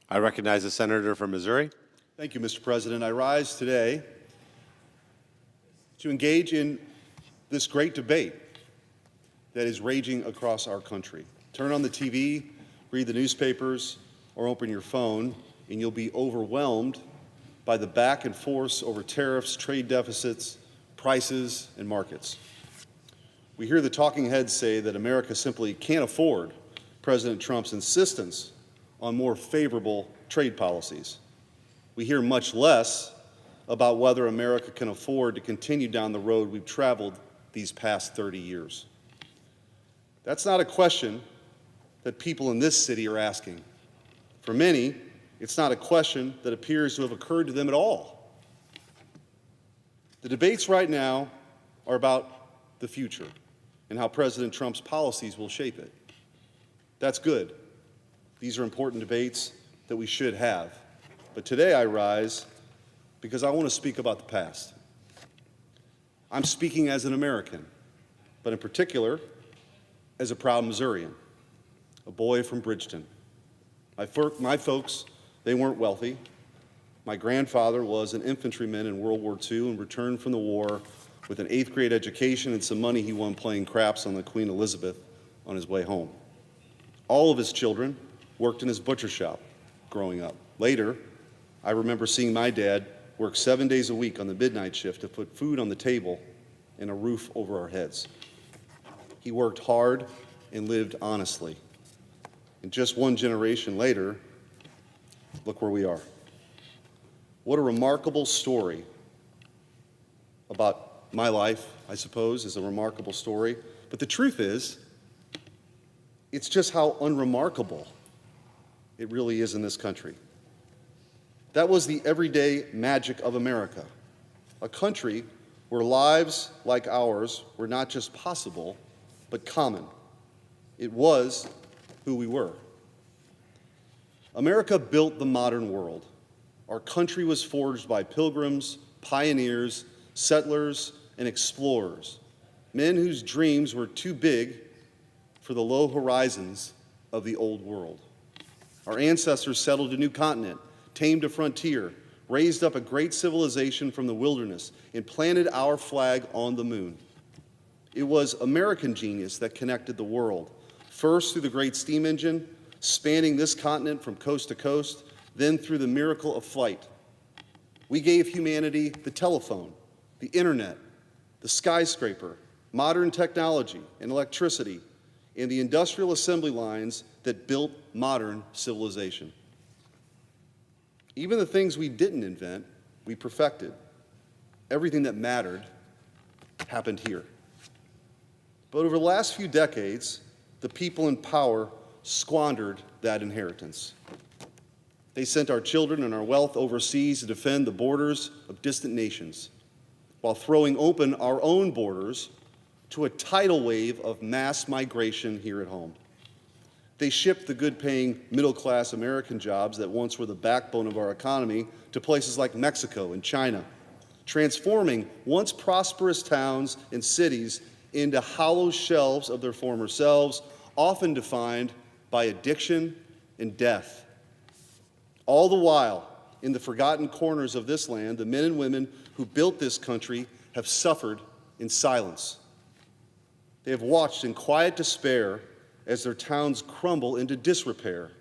I recognize the senator from Missouri. Thank you, Mr. President. I rise today to engage in this great debate that is raging across our country. Turn on the TV, read the newspapers, or open your phone, and you'll be overwhelmed by the back and forth over tariffs, trade deficits, prices, and markets. We hear the talking heads say that America simply can't afford President Trump's insistence on more favorable trade policies. We hear much less about whether America can afford to continue down the road we've traveled these past 30 years. That's not a question that people in this city are asking. For many, it's not a question that appears to have occurred to them at all. The debates right now are about the future and how President Trump's policies will shape it. That's good. These are important debates that we should have. But today I rise because I want to speak about the past. I'm speaking as an American, but in particular, as a proud Missourian, a boy from Bridgeton. My folks, they weren't wealthy. My grandfather was an infantryman in World War II and returned from the war with an 8th grade education and some money he won playing craps on the Queen Elizabeth on his way home. All of his children worked in his butcher shop growing up. Later, I remember seeing my dad work 7 days a week on the midnight shift to put food on the table and a roof over our heads. He worked hard and lived honestly. And just one generation later, look where we are. What a remarkable story about my life, I suppose, is a remarkable story. But the truth is, it's just how unremarkable it really is in this country. That was the everyday magic of America, a country where lives like ours were not just possible, but common. It was who we were. America built the modern world. Our country was forged by pilgrims, pioneers, settlers, and explorers, men whose dreams were too big for the low horizons of the old world. Our ancestors settled a new continent, tamed a frontier, raised up a great civilization from the wilderness, and planted our flag on the moon. It was American genius that connected the world, first through the great steam engine, spanning this continent from coast to coast, then through the miracle of flight. We gave humanity the telephone, the internet, the skyscraper, modern technology and electricity, and the industrial assembly lines that built modern civilization. Even the things we didn't invent, we perfected. Everything that mattered happened here. But over the last few decades, the people in power squandered that inheritance. They sent our children and our wealth overseas to defend the borders of distant nations, while throwing open our own borders to a tidal wave of mass migration here at home. They shipped the good-paying, middle-class American jobs that once were the backbone of our economy to places like Mexico and China, transforming once prosperous towns and cities into hollow shells of their former selves, often defined by addiction and death. All the while, in the forgotten corners of this land, the men and women who built this country have suffered in silence. They have watched in quiet despair as their towns crumble into disrepair.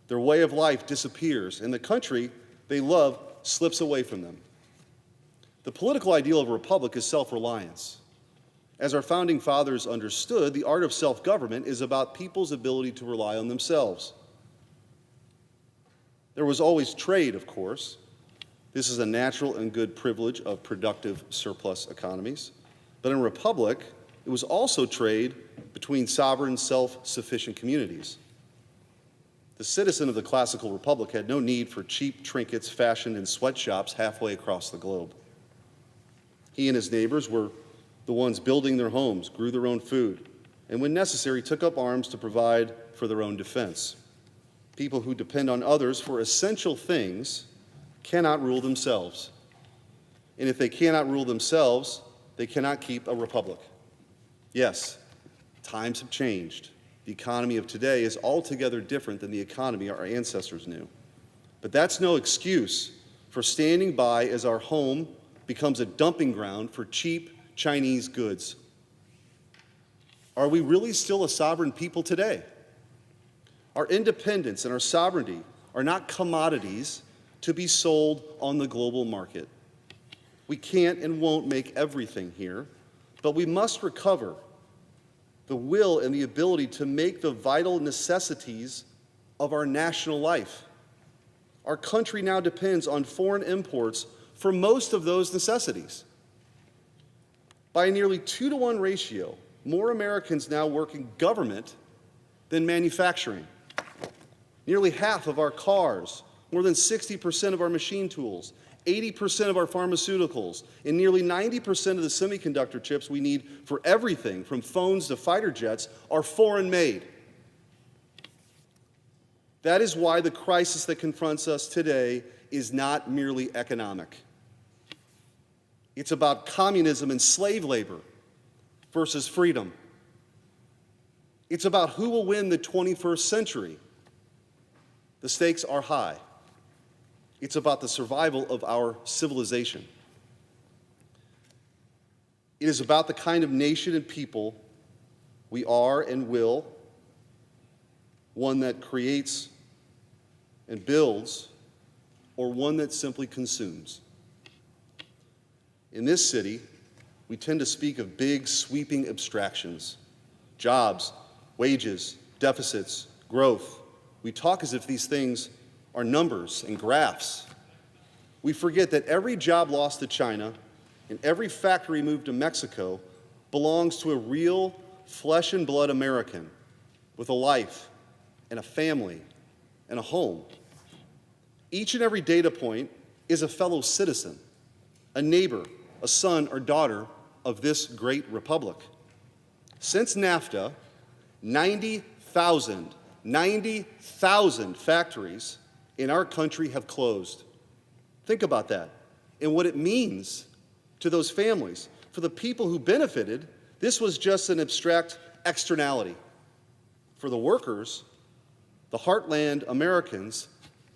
Their way of life disappears, and the country they love slips away from them. The political ideal of a republic is self-reliance. As our founding fathers understood, the art of self-government is about people's ability to rely on themselves. There was always trade, of course. This is a natural and good privilege of productive surplus economies. But in a republic, it was also trade between sovereign, self-sufficient communities. The citizen of the classical republic had no need for cheap trinkets fashioned in sweatshops halfway across the globe. He and his neighbors were the ones building their homes, grew their own food, and when necessary, took up arms to provide for their own defense. People who depend on others for essential things cannot rule themselves. And if they cannot rule themselves, they cannot keep a republic. Yes, times have changed. The economy of today is altogether different than the economy our ancestors knew. But that's no excuse for standing by as our home becomes a dumping ground for cheap Chinese goods. Are we really still a sovereign people today? Our independence and our sovereignty are not commodities to be sold on the global market. We can't and won't make everything here, but we must recover the will and the ability to make the vital necessities of our national life. Our country now depends on foreign imports for most of those necessities. By a nearly 2-to-1 ratio, more Americans now work in government than manufacturing. Nearly half of our cars, more than 60% of our machine tools, 80% of our pharmaceuticals, and nearly 90% of the semiconductor chips we need for everything from phones to fighter jets are foreign-made. That is why the crisis that confronts us today is not merely economic. It's about communism and slave labor versus freedom. It's about who will win the 21st century. The stakes are high. It's about the survival of our civilization. It is about the kind of nation and people we are and will, one that creates and builds, or one that simply consumes. In this city, we tend to speak of big, sweeping abstractions: jobs, wages, deficits, growth. We talk as if these things are numbers and graphs. We forget that every job lost to China and every factory moved to Mexico belongs to a real flesh and blood American with a life and a family and a home. Each and every data point is a fellow citizen, a neighbor, a son or daughter of this great republic. Since NAFTA, 90,000 factories in our country have closed. Think about that and what it means to those families. For the people who benefited, this was just an abstract externality. For the workers, the heartland Americans,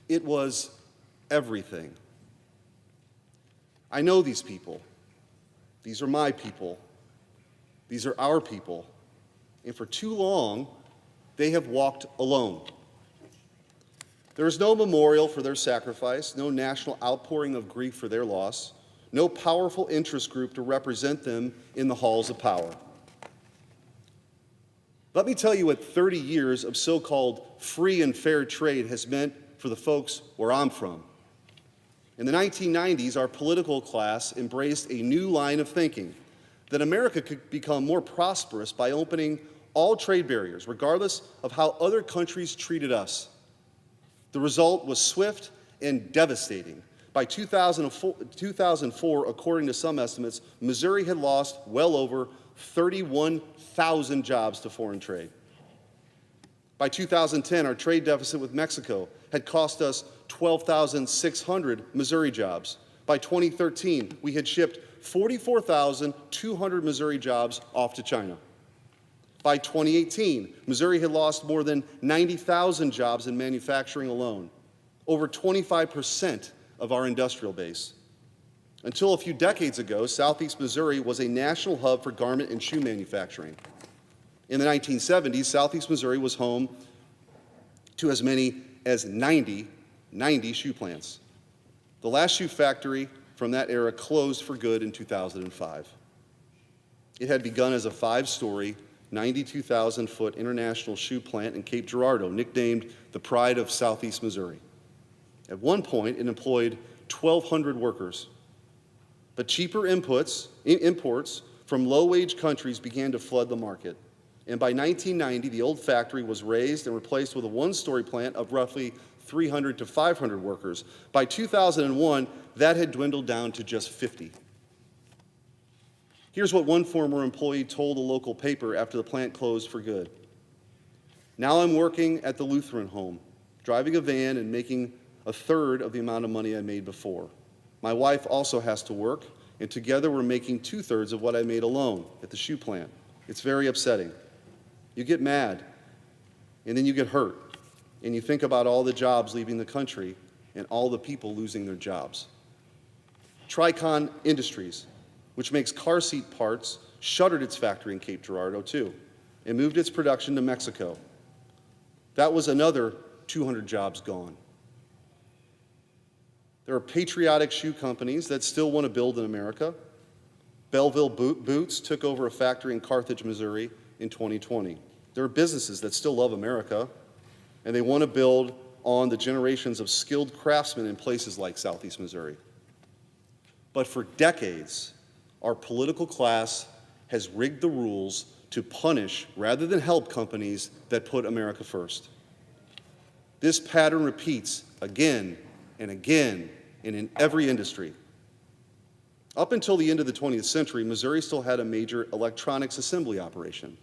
it was everything. I know these people. These are my people. These are our people. And for too long, they have walked alone. There is no memorial for their sacrifice, no national outpouring of grief for their loss, no powerful interest group to represent them in the halls of power. Let me tell you what 30 years of so-called free and fair trade has meant for the folks where I'm from. In the 1990s, our political class embraced a new line of thinking that America could become more prosperous by opening all trade barriers, regardless of how other countries treated us. The result was swift and devastating. By 2004, according to some estimates, Missouri had lost well over 31,000 jobs to foreign trade. By 2010, our trade deficit with Mexico had cost us 12,600 Missouri jobs. By 2013, we had shipped 44,200 Missouri jobs off to China. By 2018, Missouri had lost more than 90,000 jobs in manufacturing alone, over 25% of our industrial base. Until a few decades ago, Southeast Missouri was a national hub for garment and shoe manufacturing. In the 1970s, Southeast Missouri was home to as many as 90 shoe plants. The last shoe factory from that era closed for good in 2005. It had begun as a 5-story, 92,000-foot international shoe plant in Cape Girardeau, nicknamed the Pride of Southeast Missouri. At one point, it employed 1,200 workers. But cheaper imports from low-wage countries began to flood the market. And by 1990, the old factory was razed and replaced with a 1-story plant of roughly 300 to 500 workers. By 2001, that had dwindled down to just 50. Here's what one former employee told a local paper after the plant closed for good. "Now I'm working at the Lutheran home, driving a van and making a third of the amount of money I made before. My wife also has to work, and together we're making 2/3 of what I made alone at the shoe plant. It's very upsetting. You get mad, and then you get hurt, and you think about all the jobs leaving the country, and all the people losing their jobs. Tricon Industries, which makes car seat parts, shuttered its factory in Cape Girardeau too, and moved its production to Mexico. That was another 200 jobs gone. There are patriotic shoe companies that still want to build in America. Belleville Boots took over a factory in Carthage, Missouri in 2020. There are businesses that still love America, and they want to build on the generations of skilled craftsmen in places like Southeast Missouri. But for decades, our political class has rigged the rules to punish rather than help companies that put America first. This pattern repeats again and again and in every industry. Up until the end of the 20th century, Missouri still had a major electronics assembly operation.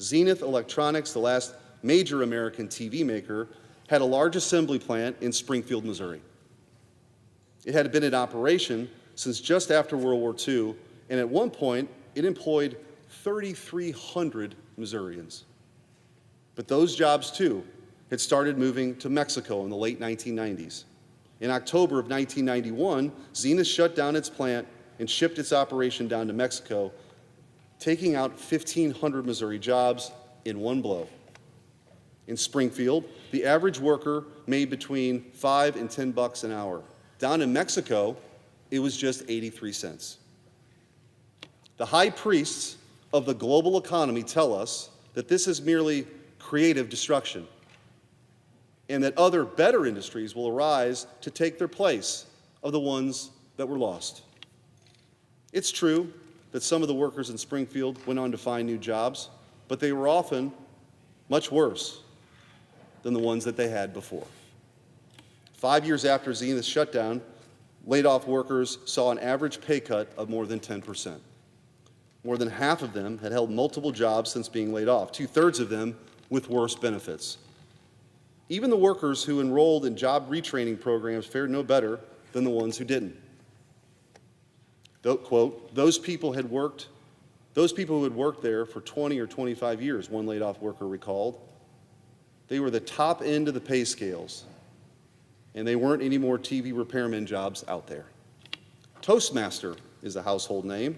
Zenith Electronics, the last major American TV maker, had a large assembly plant in Springfield, Missouri. It had been in operation since just after World War II, and at one point, it employed 3,300 Missourians. But those jobs, too, had started moving to Mexico in the late 1990s. In October of 1991, Zenith shut down its plant and shipped its operation down to Mexico, taking out 1,500 Missouri jobs in one blow. In Springfield, the average worker made between $5 and $10 an hour. Down in Mexico, it was just 83 cents. The high priests of the global economy tell us that this is merely creative destruction, and that other better industries will arise to take their place of the ones that were lost. It's true that some of the workers in Springfield went on to find new jobs, but they were often much worse than the ones that they had before. 5 years after Zenith's shutdown, laid-off workers saw an average pay cut of more than 10%. More than half of them had held multiple jobs since being laid off, 2/3 of them with worse benefits. Even the workers who enrolled in job retraining programs fared no better than the ones who didn't. Quote, those people who had worked there for 20 or 25 years, one laid-off worker recalled. They were the top end of the pay scales, and they weren't any more TV repairman jobs out there. Toastmaster is a household name.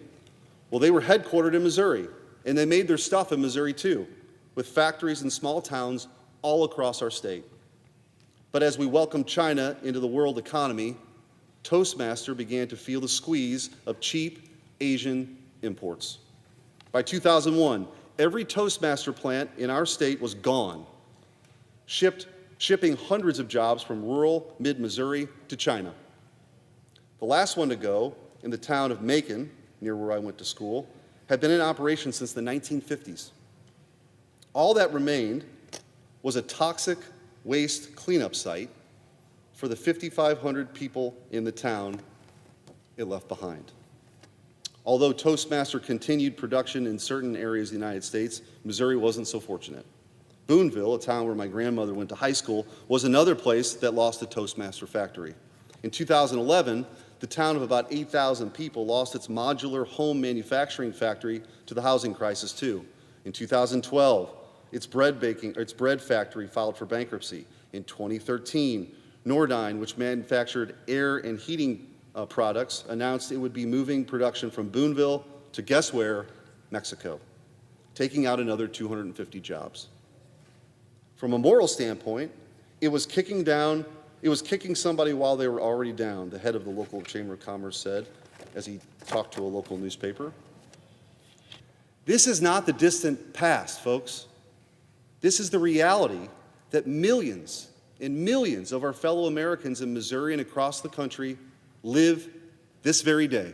Well, they were headquartered in Missouri, and they made their stuff in Missouri too, with factories in small towns all across our state. But as we welcomed China into the world economy, Toastmaster began to feel the squeeze of cheap Asian imports. By 2001, every Toastmaster plant in our state was gone, shipping hundreds of jobs from rural mid-Missouri to China. The last one to go, in the town of Macon, near where I went to school, had been in operation since the 1950s. All that remained was a toxic waste cleanup site for the 5,500 people in the town it left behind. Although Toastmaster continued production in certain areas of the United States, Missouri wasn't so fortunate. Boonville, a town where my grandmother went to high school, was another place that lost a Toastmaster factory. In 2011, the town of about 8,000 people lost its modular home manufacturing factory to the housing crisis too. In 2012, its bread factory filed for bankruptcy. In 2013, Nordyne, which manufactured air and heating products, announced it would be moving production from Boonville to guess where? Mexico, taking out another 250 jobs. From a moral standpoint, it was kicking somebody while they were already down, the head of the local Chamber of Commerce said as he talked to a local newspaper. This is not the distant past, folks. This is the reality that millions and millions of our fellow Americans in Missouri and across the country live this very day.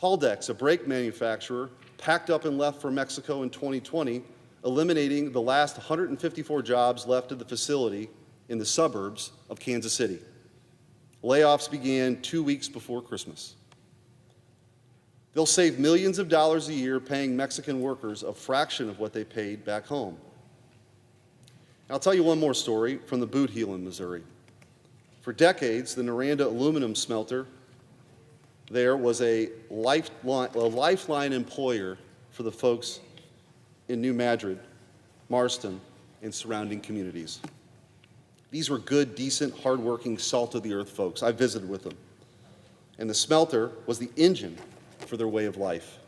Haldex, a brake manufacturer, packed up and left for Mexico in 2020, eliminating the last 154 jobs left at the facility in the suburbs of Kansas City. Layoffs began 2 weeks before Christmas. They'll save millions of dollars a year paying Mexican workers a fraction of what they paid back home. I'll tell you one more story from the boot heel in Missouri. For decades, the Noranda aluminum smelter there was a lifeline employer for the folks in New Madrid, Marston, and surrounding communities. These were good, decent, hardworking, salt-of-the-earth folks. I visited with them. And the smelter was the engine for their way of life.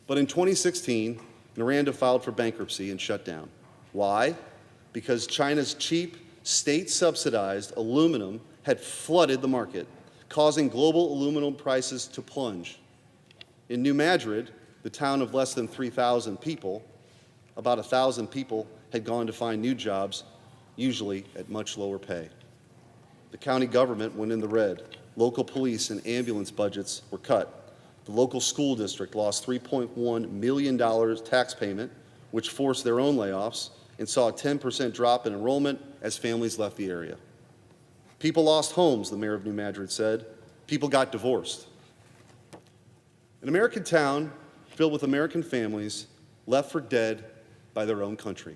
But in 2016, Noranda filed for bankruptcy and shut down. Why? Because China's cheap, state-subsidized aluminum had flooded the market, causing global aluminum prices to plunge. In New Madrid, the town of less than 3,000 people, about 1,000 people had gone to find new jobs, usually at much lower pay. The county government went in the red. Local police and ambulance budgets were cut. The local school district lost $3.1 million tax payment, which forced their own layoffs, and saw a 10% drop in enrollment as families left the area. People lost homes, the mayor of New Madrid said. People got divorced. An American town filled with American families left for dead by their own country.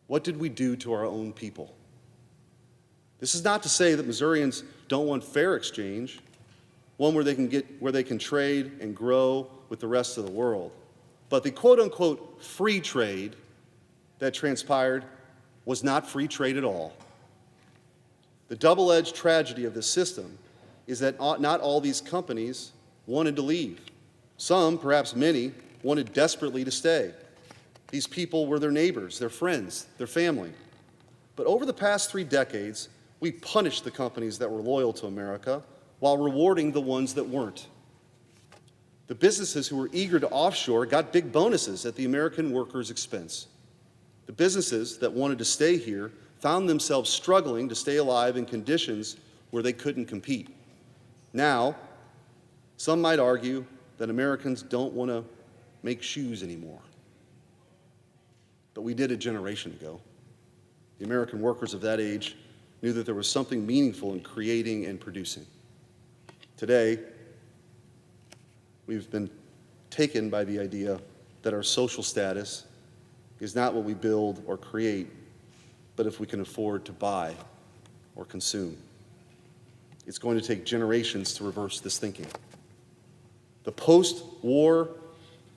What did we do to our own people? This is not to say that Missourians don't want fair exchange, one where they can trade and grow with the rest of the world. But the quote-unquote free trade that transpired was not free trade at all. The double-edged tragedy of this system is that not all these companies wanted to leave. Some, perhaps many, wanted desperately to stay. These people were their neighbors, their friends, their family. But over the past 3 decades, we punished the companies that were loyal to America while rewarding the ones that weren't. The businesses who were eager to offshore got big bonuses at the American workers' expense. The businesses that wanted to stay here found themselves struggling to stay alive in conditions where they couldn't compete. Now, some might argue that Americans don't want to make shoes anymore. But we did a generation ago. The American workers of that age knew that there was something meaningful in creating and producing. Today, we've been taken by the idea that our social status is not what we build or create, but if we can afford to buy or consume. It's going to take generations to reverse this thinking. The post-war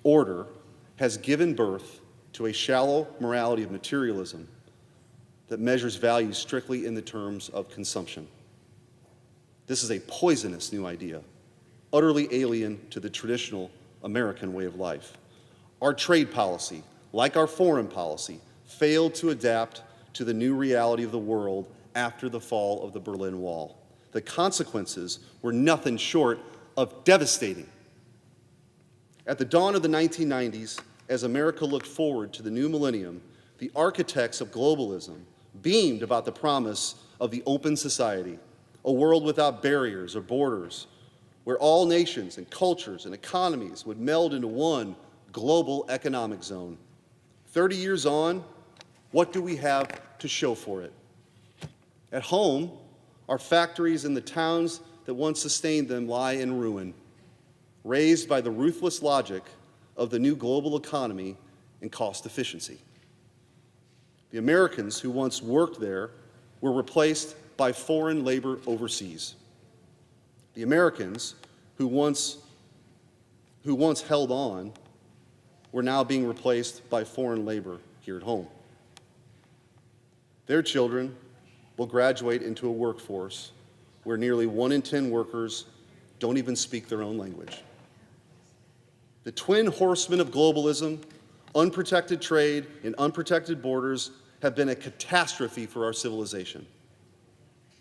order has given birth to a shallow morality of materialism that measures value strictly in the terms of consumption. This is a poisonous new idea, utterly alien to the traditional American way of life. Our trade policy, like our foreign policy, failed to adapt to the new reality of the world after the fall of the Berlin Wall. The consequences were nothing short of devastating. At the dawn of the 1990s, as America looked forward to the new millennium, the architects of globalism beamed about the promise of the open society, a world without barriers or borders, where all nations and cultures and economies would meld into one global economic zone. 30 years on, what do we have to show for it? At home, our factories and the towns that once sustained them lie in ruin, raised by the ruthless logic of the new global economy and cost efficiency. The Americans who once worked there were replaced by foreign labor overseas. The Americans who once held on were now being replaced by foreign labor here at home. Their children will graduate into a workforce where nearly 1 in 10 workers don't even speak their own language. The twin horsemen of globalism, unprotected trade and unprotected borders, have been a catastrophe for our civilization.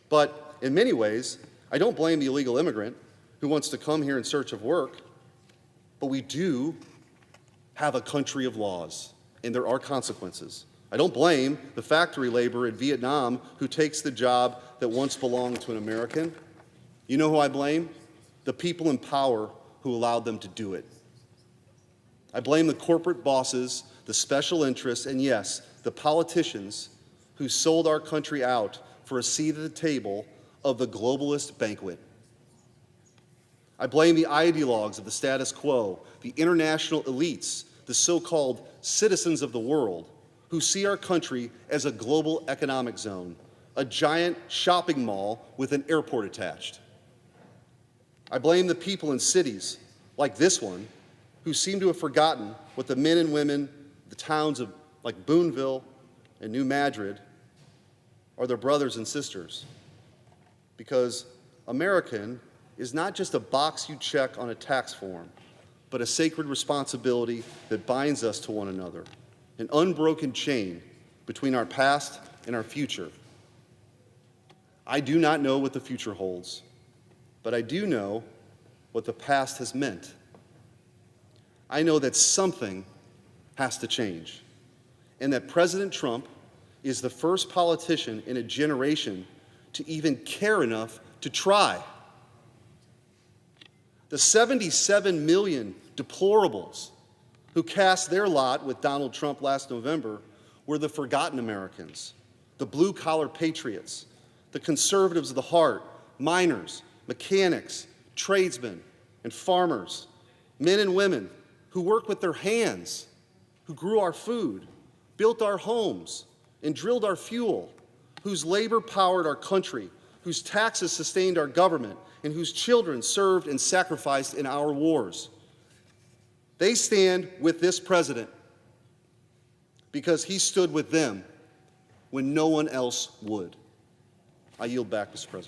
But in many ways, I don't blame the illegal immigrant who wants to come here in search of work, but we do have a country of laws, and there are consequences. I don't blame the factory laborer in Vietnam who takes the job that once belonged to an American. You know who I blame? The people in power who allowed them to do it. I blame the corporate bosses, the special interests, and yes, the politicians who sold our country out for a seat at the table of the globalist banquet. I blame the ideologues of the status quo, the international elites, the so-called citizens of the world, who see our country as a global economic zone, a giant shopping mall with an airport attached. I blame the people in cities like this one who seem to have forgotten what the men and women, the towns of like Boonville and New Madrid are their brothers and sisters. Because American is not just a box you check on a tax form, but a sacred responsibility that binds us to one another, an unbroken chain between our past and our future. I do not know what the future holds, but I do know what the past has meant. I know that something has to change, and that President Trump is the first politician in a generation to even care enough to try. The 77 million deplorables who cast their lot with Donald Trump last November were the forgotten Americans, the blue-collar patriots, the conservatives of the heart, miners, mechanics, tradesmen, and farmers, men and women who work with their hands, who grew our food, built our homes, and drilled our fuel, whose labor powered our country, whose taxes sustained our government, and whose children served and sacrificed in our wars. They stand with this president because he stood with them when no one else would. I yield back, Mr. President.